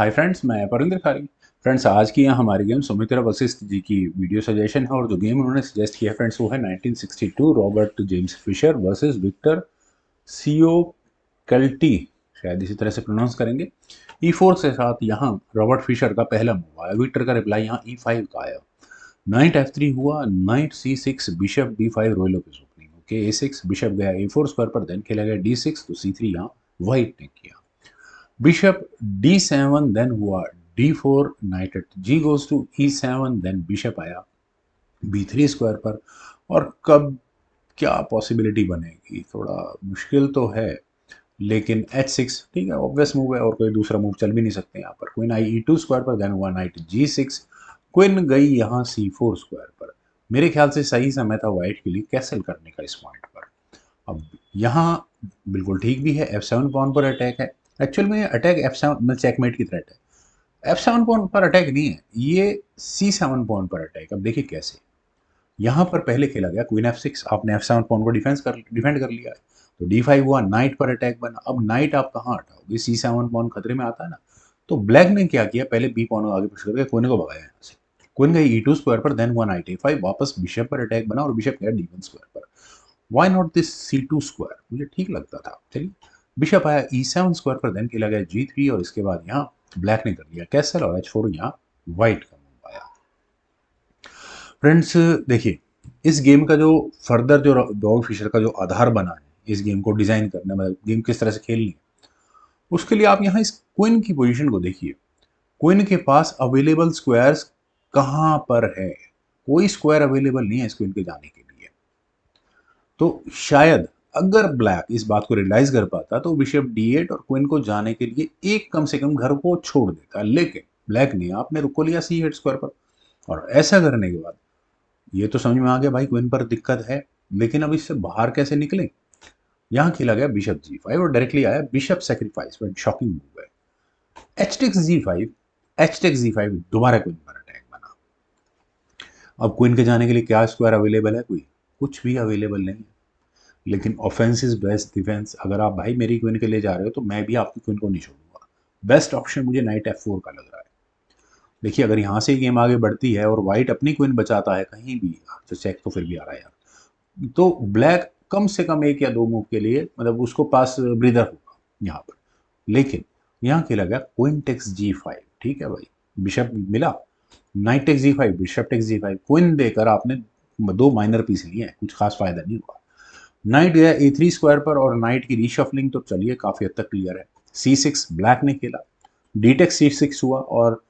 Hi friends, मैं परिंदर खारी। Friends, आज की यहाँ हमारी गेम सुमित्रा वशिष्ठ जी की वीडियो सजेशन है और जो गेम उन्होंने सजेस्ट किया है फ्रेंड्स वो है 1962 Robert James Fischer versus Victor Ciocaltea, शायद इसी तरह से प्रोनाउंस करेंगे। E4 के साथ यहाँ रॉबर्ट फिशर का पहला मूव आया, विक्टर का रिप्लाई यहाँ E5 का आया। नाइट F3 हुआ, night C6, bishop B5, royal open opening. Okay, A6, bishop गया A4 स्क्वायर पर, देन खेला गया D6, तो C3 यहाँ व्हाइट ने किया। Bishop D7, then हुआ D4, knight at G goes to E7, then bishop आया B3 स्क्वायर पर। और कब क्या पॉसिबिलिटी बनेगी, थोड़ा मुश्किल तो है, लेकिन H6 ठीक है, ऑब्वियस मूव है और कोई दूसरा मूव चल भी नहीं सकते यहाँ पर। क्वीन आई E2 स्क्वायर पर, देन हुआ नाइट G6, क्वीन गई यहाँ C4 स्क्वायर पर। मेरे ख्याल से सही समय था व्हाइट के लिए कैसल करने का इस पॉइंट पर। अब यहाँ बिल्कुल ठीक भी है, F7 पॉन पर अटैक है। एक्चुअल में अटैक F7 में चेकमेट की थ्रेट है, F7 पॉन पर अटैक नहीं है, ये C7 पॉन पर अटैक। अब देखिए कैसे। यहाँ पर पहले खेला गया क्वीन F6, आपने F7 पॉन को डिफेंड कर लिया है, तो D5 हुआ, नाइट पर अटैक बना। अब नाइट आप कहाँ हटाओगे, C7 पॉन खतरे में आता है ना। तो ब्लैक ने क्या किया, पहले बी पॉन को आगे पुश करके क्वीन को भगाया यहाँ से। क्वीन गई E2 स्क्वायर पर, देन हुआ नाइट A5, वापस बिशप पर अटैक बना और बिशप गया D1 स्क्वायर पर। Why not this C2 square, मुझे ठीक लगता था। चलिए, बिशप आया E7 स्क्वायर पर, देन खेला गया G3 और इसके बाद यहाँ ब्लैक ने कर लिया कैसल और H4 यहाँ व्हाइट का मूव आया। फ्रेंड्स देखिए, इस गेम का जो फर्दर जो डॉग फिशर का जो आधार बना है इस गेम को डिजाइन करने में, गेम किस तरह से खेलनी है, उसके लिए आप यहाँ इस क्वीन की पोजीशन को देखिए। क्वीन के पास अवेलेबल स्क्वायर्स कहाँ पर है, कोई स्क्वायर अवेलेबल नहीं है इस क्वीन के जाने के लिए। तो शायद अगर ब्लैक इस बात को रियलाइज कर पाता तो बिशप D8 और क्वीन को जाने के लिए एक कम से कम घर को छोड़ देता, लेकिन ब्लैक ने आपने रुक को लिया C8 स्क्वायर पर। और ऐसा करने के बाद ये तो समझ में आ गया भाई क्वीन पर दिक्कत है, लेकिन अब इससे बाहर कैसे निकले। यहाँ खेला गया बिशप G5 और डायरेक्टली आया बिशप सेक्रीफाइस, शॉकिंग मूव है। एच टेक्स G5 दोबारा क्वीन पर अटैक बना। अब क्वीन के जाने के लिए क्या स्क्वायर अवेलेबल है, कोई कुछ भी अवेलेबल नहीं है। लेकिन ऑफेंस इज बेस्ट डिफेंस, अगर आप भाई मेरी क्वीन के लिए जा रहे हो तो मैं भी आपकी क्वीन को नहीं छोड़ूंगा। बेस्ट ऑप्शन मुझे नाइट F4 का लग रहा है। देखिए, अगर यहाँ से गेम आगे बढ़ती है और वाइट अपनी क्वीन बचाता है कहीं भी, तो चेक तो फिर भी आ रहा है यार, तो ब्लैक कम से कम एक या दो मूव के लिए मतलब उसको पास ब्रीदर होगा यहाँ पर। लेकिन यहाँ खेला गया क्वीन टेक्स G5, ठीक है भाई, बिशप मिला, knight takes G5, bishop takes G5, queen देकर आपने दो माइनर पीस लिए हैं, कुछ खास फायदा नहीं हुआ। नाइट गया A3 स्क्वायर पर और नाइट की रीशफलिंग तो चलिए काफी हद तक क्लियर है। C6 ब्लैक ने खेला, D टेक C6 हुआ और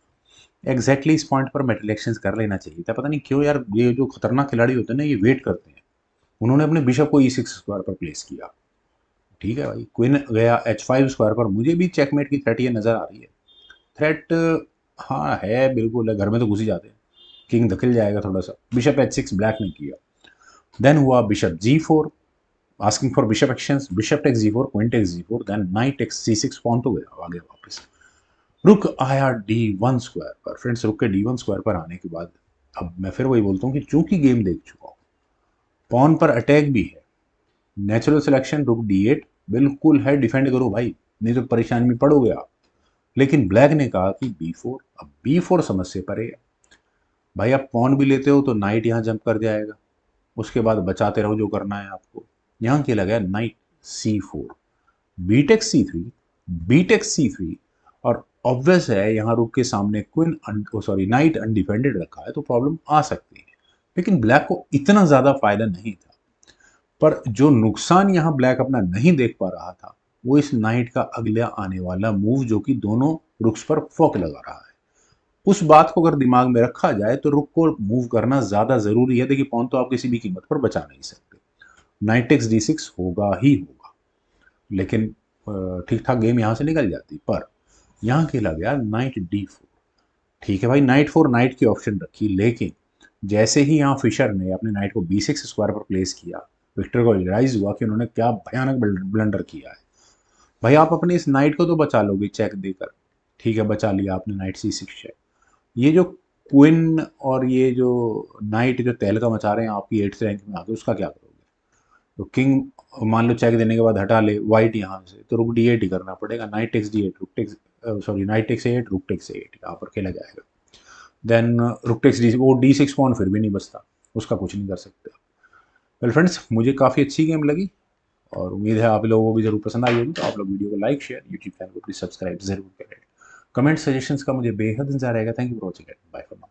एग्जैक्टली इस पॉइंट पर मेटल एक्सचेंज कर लेना चाहिए था। पता नहीं क्यों यार, ये जो खतरनाक खिलाड़ी होते हैं ना ये वेट करते हैं। उन्होंने अपने बिशप को E6 स्क्वायर पर प्लेस किया। ठीक है भाई, क्वीन गया H5 स्क्वायर पर, मुझे भी चेकमेट की थ्रेट ये नजर आ रही है। थ्रेट हाँ है, बिल्कुल है, घर में तो घुस ही जाते हैं। किंग धकिल जाएगा थोड़ा सा। बिशप H6 ब्लैक ने किया, देन हुआ bishop G4, asking for bishop actions, bishop takes G4, queen takes G4, then knight takes C6, pawn तो गया आगे वापस। रुक आया D1 स्क्वायर पर। फ्रेंड्स, रुक के D1 स्क्वायर पर आने के बाद अब मैं फिर वही बोलता हूँ कि चूंकि गेम देख चुका हूँ, पॉन पर अटैक भी है, नेचुरल सिलेक्शन रुक D8 बिल्कुल है, डिफेंड करो भाई, नहीं तो परेशानी में पड़ोगे आप। लेकिन ब्लैक ने कहा कि B4, अब B4 समस्या परे है भाई, आप पॉन भी लेते हो तो नाइट यहाँ जंप कर जाएगा, उसके बाद बचाते रहो जो करना है आपको। यहाँ खेला गया night C4, BTech C3, BTech C3, और ऑब्वियस है यहाँ रुक के सामने क्वीन सॉरी नाइट अनडिफेंडेड रखा है तो प्रॉब्लम आ सकती है। लेकिन ब्लैक को इतना ज्यादा फायदा नहीं था, पर जो नुकसान यहाँ ब्लैक अपना नहीं देख पा रहा था वो इस नाइट का अगला आने वाला मूव जो कि दोनों रुक्स पर फोक लगा रहा है। उस बात को अगर दिमाग में रखा जाए तो रुक को मूव करना ज्यादा जरूरी है। देखिए, पॉन तो आप किसी भी कीमत पर बचा नहीं सकते, नाइट टेक्स D6 होगा ही होगा। लेकिन ठीक ठाक गेम यहाँ से निकल जाती, पर यहाँ खेला गया नाइट D4। ठीक है भाई, नाइट 4 नाइट की ऑप्शन रखी, लेकिन जैसे ही यहाँ फिशर ने अपने नाइट को B6 स्क्वायर पर प्लेस किया, विक्टर को रियलाइज हुआ कि उन्होंने क्या भयानक ब्लंडर किया है। भाई, आप अपने इस नाइट को तो बचा लोगे चेक देकर, ठीक है बचा लिया आपने, नाइट C6 चेक। ये जो क्वीन और ये जो नाइट जो तहलका मचा रहे हैं आपकी 8th रैंक में आके, उसका क्या करोगे। तो किंग मान लो चेक देने के बाद हटा ले वाइट यहाँ से, तो रुक D8 ही करना पड़ेगा, night takes D8, rook takes sorry knight takes A eight, rook takes A eight यहाँ पर खेला जाएगा। देन रुक टेक्स डी, वो D6 पॉन फिर भी नहीं बचता, उसका कुछ नहीं कर सकते। वेल फ्रेंड्स, मुझे काफ़ी अच्छी गेम लगी और उम्मीद है आप लोगों को भी ज़रूर पसंद आई होगी। तो आप लोग वीडियो को लाइक, शेयर, यूट्यूब चैनल को प्लीज़ सब्सक्राइब ज़रूर करें। कमेंट सजेशंस का मुझे बेहद इंतजार रहेगा। Thank you for watching it, bye for now.